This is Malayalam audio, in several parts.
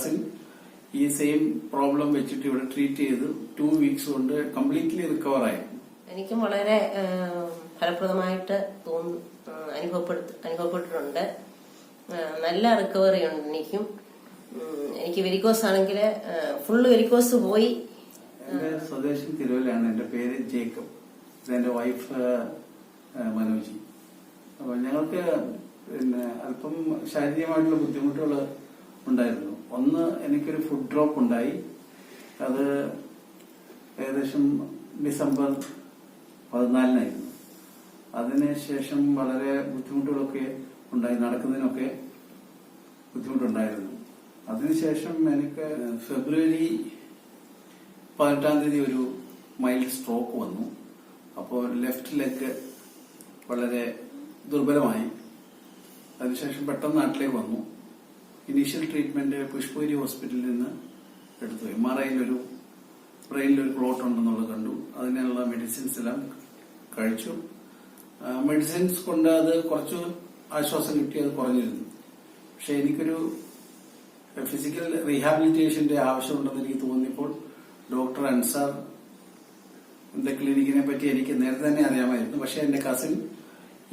കസിൻ ഈ സെയിം പ്രോബ്ലം വെച്ചിട്ട് ഇവിടെ ട്രീറ്റ് ചെയ്ത് 2 വീക്സ് കൊണ്ട് കംപ്ലീറ്റ്ലി റിക്കവർ ആയി. എനിക്കും വളരെ ഫലപ്രദമായിട്ട് അനുഭവപ്പെട്ടിട്ടുണ്ട്. നല്ല റിക്കവറി ഉണ്ട് എനിക്കും. എനിക്ക് വെരിക്കോസ് ആണെങ്കിൽ ഫുള്ള് വെരിക്കോസ് പോയി. എന്റെ സ്വദേശം തിരുവല്ലയാണ്. എന്റെ പേര് ജേക്കബ്. ഇതെന്റെ വൈഫ് മനോജി. അപ്പൊ ഞങ്ങൾക്ക് പിന്നെ അല്പം ശാരീരികമായിട്ടുള്ള ബുദ്ധിമുട്ടുകൾ ഉണ്ടായിരുന്നു. ഒന്ന്, എനിക്കൊരു ഫുഡ് ഡ്രോപ്പ് ഉണ്ടായി. അത് ഏകദേശം ഡിസംബർ 14 അതിനുശേഷം വളരെ ബുദ്ധിമുട്ടുകളൊക്കെ ഉണ്ടായി. നടക്കുന്നതിനൊക്കെ ബുദ്ധിമുട്ടുണ്ടായിരുന്നു. അതിനുശേഷം എനിക്ക് ഫെബ്രുവരി 18 ഒരു മൈൽഡ് സ്ട്രോക്ക് വന്നു. അപ്പോൾ ലെഫ്റ്റ് ലെഗ് വളരെ ദുർബലമായി. അതിനുശേഷം പെട്ടെന്ന് നാട്ടിലേക്ക് വന്നു. ഇനീഷ്യൽ ട്രീറ്റ്മെന്റ് പുഷ്പഗിരി ഹോസ്പിറ്റലിൽ നിന്ന് എടുത്തു. MRIയിൽ ബ്രെയിനിലൊരു ക്ലോട്ട് ഉണ്ടെന്നുള്ളത് കണ്ടു. അതിനുള്ള മെഡിസിൻസ് എല്ലാം കഴിച്ചു. മെഡിസിൻസ് കൊണ്ട് അത് കുറച്ച് ആശ്വാസം കിട്ടി. അത് കുറഞ്ഞിരുന്നു. പക്ഷെ എനിക്കൊരു ഫിസിക്കൽ റീഹാബിലിറ്റേഷന്റെ ആവശ്യമുണ്ടെന്ന് എനിക്ക് തോന്നിയപ്പോൾ ഡോക്ടർ അൻസാർ ക്ലിനിക്കിനെ പറ്റി എനിക്ക് നേരത്തെ തന്നെ അറിയാമായിരുന്നു. പക്ഷെ എന്റെ കസിൻ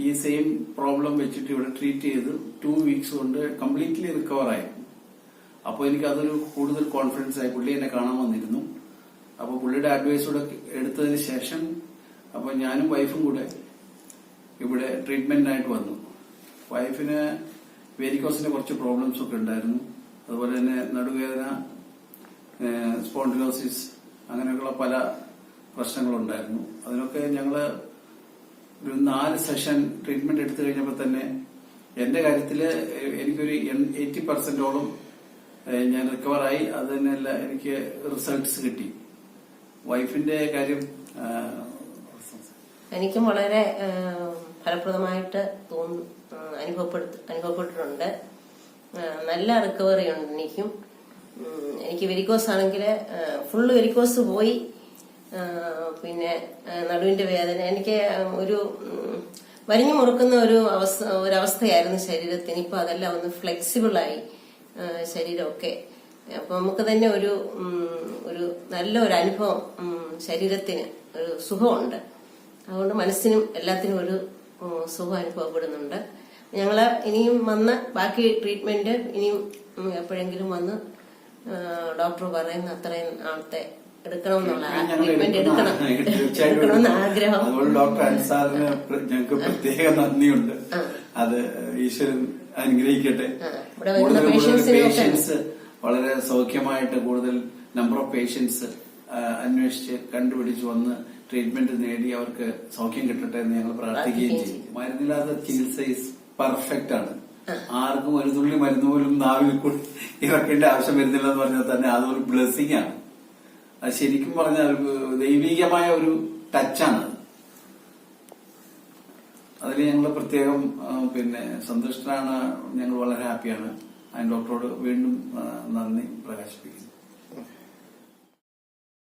ഈ സെയിം പ്രോബ്ലം വെച്ചിട്ട് ഇവിടെ ട്രീറ്റ് ചെയ്ത് 2 വീക്സ് കൊണ്ട് കംപ്ലീറ്റ്ലി റിക്കവർ ആയി. അപ്പോൾ എനിക്ക് അതൊരു കൂടുതൽ കോൺഫിഡൻസ് ആയി. പുള്ളി എന്നെ കാണാൻ വന്നിരുന്നു. അപ്പൊ പുള്ളിയുടെ അഡ്വൈസ് കൂടെ എടുത്തതിന് ശേഷം അപ്പൊ ഞാനും വൈഫും കൂടെ ഇവിടെ ട്രീറ്റ്മെന്റിനായിട്ട് വന്നു. വൈഫിന് വെരിക്കോസിന്റെ കുറച്ച് പ്രോബ്ലംസ് ഒക്കെ ഉണ്ടായിരുന്നു. അതുപോലെ തന്നെ നടുവേദന, സ്പോണ്ടിലോസിസ്, അങ്ങനെയൊക്കെയുള്ള പല പ്രശ്നങ്ങളുണ്ടായിരുന്നു. അതിനൊക്കെ ഞങ്ങള് ഒരു 4 സെഷൻ ട്രീറ്റ്മെന്റ് എടുത്തു കഴിഞ്ഞപ്പോൾ തന്നെ എന്റെ കാര്യത്തില് എനിക്കൊരു 80% ഞാൻ റിക്കവറായി. അത് തന്നെയല്ല, എനിക്ക് റിസൾട്ട്സ് കിട്ടി. വൈഫിന്റെ കാര്യം എനിക്കും വളരെ ഫലപ്രദമായിട്ട് അനുഭവപ്പെട്ടിട്ടുണ്ട്. നല്ല റിക്കവറി ഉണ്ട് എനിക്കും. എനിക്ക് വെരിക്കോസ് ആണെങ്കിൽ ഫുള്ള് വെരിക്കോസ് പോയി. പിന്നെ നടുവിന്റെ വേദന, എനിക്ക് ഒരു വരിഞ്ഞു മുറുക്കുന്ന ഒരവസ്ഥയായിരുന്നു ശരീരത്തിന്. ഇപ്പൊ അതെല്ലാം ഒന്ന് ഫ്ലെക്സിബിളായി ശരീരമൊക്കെ. അപ്പൊ നമുക്ക് തന്നെ ഒരു നല്ലൊരു അനുഭവം, ശരീരത്തിന് ഒരു സുഖമുണ്ട്. അതുകൊണ്ട് മനസ്സിനും എല്ലാത്തിനും ഒരു സുഖം അനുഭവപ്പെടുന്നുണ്ട്. ഞങ്ങള് ഇനിയും വന്ന് ബാക്കി ട്രീറ്റ്മെന്റ് ഇനിയും എപ്പോഴെങ്കിലും വന്ന് ഡോക്ടർ പറയുന്ന അത്രയും നാളത്തെ എടുക്കണമെന്നുള്ള ട്രീറ്റ്മെന്റ് എടുക്കണമെന്ന് ആഗ്രഹം. അതുകൊണ്ട് ഡോക്ടർ അൻസാറിന് ഞങ്ങൾക്ക് പ്രത്യേക നന്ദിയുണ്ട്. അത് ഈശ്വരൻ അനുഗ്രഹിക്കട്ടെ. കൂടുതൽ പേഷ്യൻസ് വളരെ സൗഖ്യമായിട്ട് കൂടുതൽ നമ്പർ ഓഫ് പേഷ്യൻസ് അന്വേഷിച്ച് കണ്ടുപിടിച്ച് വന്ന് ട്രീറ്റ്മെന്റ് നേടി അവർക്ക് സൗഖ്യം കിട്ടട്ടെ എന്ന് ഞങ്ങൾ പ്രാർത്ഥിക്കുകയും ചെയ്യും. മരുന്നില്ലാത്ത ചികിത്സ ഈസ് പെർഫെക്റ്റ് ആണ്. ആർക്കും ഒരു തുള്ളി മരുന്ന് പോലും നാവിൽ കൂടി ഇറക്കേണ്ട ആവശ്യം വരുന്നില്ല എന്ന് പറഞ്ഞാൽ തന്നെ അതൊരു ബ്ലെസ്സിംഗ് ആണ്. അത് ശരിക്കും പറഞ്ഞാൽ ദൈവികമായ ഒരു ടച്ചാണ്. അതിൽ ഞങ്ങൾ പ്രത്യേകം സന്തുഷ്ടരാണ്. ഞങ്ങൾ വളരെ ഹാപ്പിയാണ്. ഡോക്ടറോട് വീണ്ടും നന്ദി പ്രകാശിപ്പിക്കുന്നു.